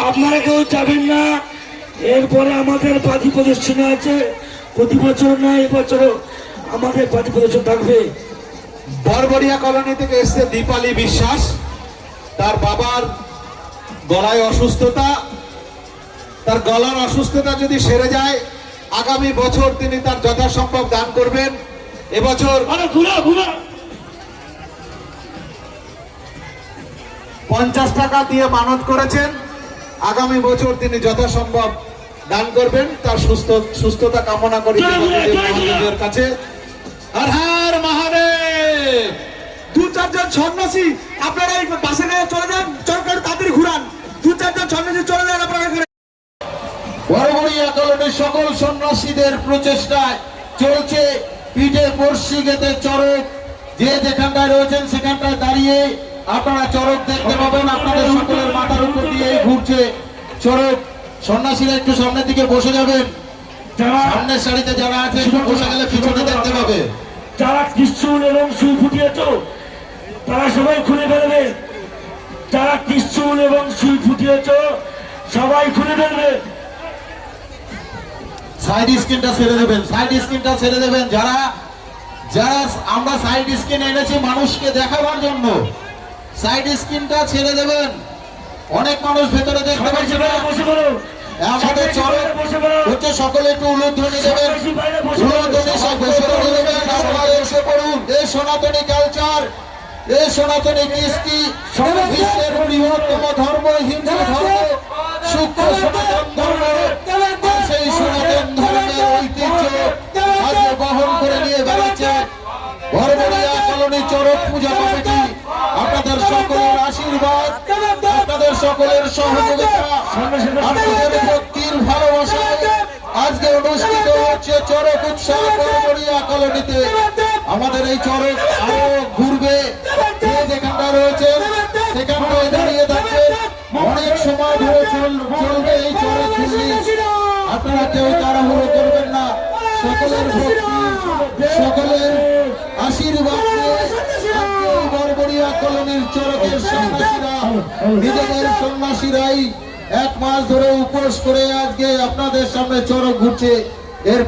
আপনারা কেউ যাবেন না। এরপরে আমাদের পাতি প্রদর্শনী আছে, প্রতি বছর না এবছরও আমাদের পাতি প্রদর্শন থাকবে। বরবরিয়া কলোনি থেকে এসছে দীপালি বিশ্বাস, তার বাবার গলায় অসুস্থতা, তার গলার অসুস্থতা যদি সেরে যায় আগামী বছর তিনি তার যথাসম্ভব দান করবেন। এবছর 50 টাকা দিয়ে মানত করেছেন, আগামী বছর তিনি যথাসম্ভব দান করবেন। তার সুস্থতা কামনা করি মহাদেবের কাছে। হর হর মহাদেব। 2-4 জন সন্ন্যাসী আপনারা এই বাসে নিয়ে চলে যান, চরকার তাড়াতাড়ি ঘুরান। 2-4 জন সন্ন্যাসী চলে যান আপনারা। বরবরিয়া কলোনির সকল সন্ন্যাসীদের প্রচেষ্টায় চলছে পিঠে বর্ষি গেতে চরক। যে যেখানটায় রয়েছেন সেখানটায় দাঁড়িয়ে আপনারা চরক দেখতে পাবেন। আপনাদের সকলের মাথার উপর দিয়ে ঘুরছে চরক। সন্ন্যাসীরা একটু সামনের দিকে বসে যাবেন, সামনের সারিতে যারা আছে বসে গেলে পিছনে দেখতে পাবে। যারা ত্রিশূল এবং সুই ফুটিয়েছ তারা সবাই খুলে ফেলবে। যারা ত্রিশূল এবং সুই ফুটিয়েছ সবাই খুলে ফেলবে। সাইড স্ক্রিনটা ছেড়ে দেবেন, সাইড স্ক্রিনটা ছেড়ে দেবেন। যারা যারা আমরা সাইড স্ক্রিন এনেছি মানুষকে দেখাবার জন্য, সাইড স্ক্রিনটা ছেড়ে দেবেন। অনেক মানুষ ভেতরে দেখতে পাচ্ছে না। আমাদের চরক হচ্ছে সকলে একটু উলুধ্বনি দেবেন, উলুধ্বনি সব ঘোষণা দেবেন। আপনারা এসে পড়ুন। এই সনাতনী কালচার, এই সনাতনী কৃষ্টি, বিশ্বের বৃহত্তম ধর্ম হিন্দু ধর্ম, সূক্ষ্ম সনাতন ধর্ম। সেই সনাতন ধর্মের ঐতিহ্য আজ বহন করে নিয়ে বেড়াচ্ছে বরবরিয়া কলোনি চরক পূজা কমিটি। আপনাদের সকলের আশীর্বাদ, আপনাদের সকলের সহযোগিতা, আপনাদের ভক্তির ভালোবাসায় আজকে অনুষ্ঠিত হচ্ছে চরক উৎসব বরবরিয়া কলোনিতে। আমাদের এই চরক আরো ঘুরবে, যে যেখানটা রয়েছে সেখানটায় দাঁড়িয়ে থাকবে। অনেক সময় ধরে চলবে এই চরক ঘুরলি। আপনারা কেউ তাড়াহুড়ো করবেন না। সকলের ভক্তি, সকলের আশীর্বাদ বরবরিয়া কলোনির চরকের সন্ন্যাসীরা, নিজেদের সন্ন্যাসীরাই 1 মাস ধরে উপোস করে আজকে আপনাদের সামনে চরক ঘুরছে। এর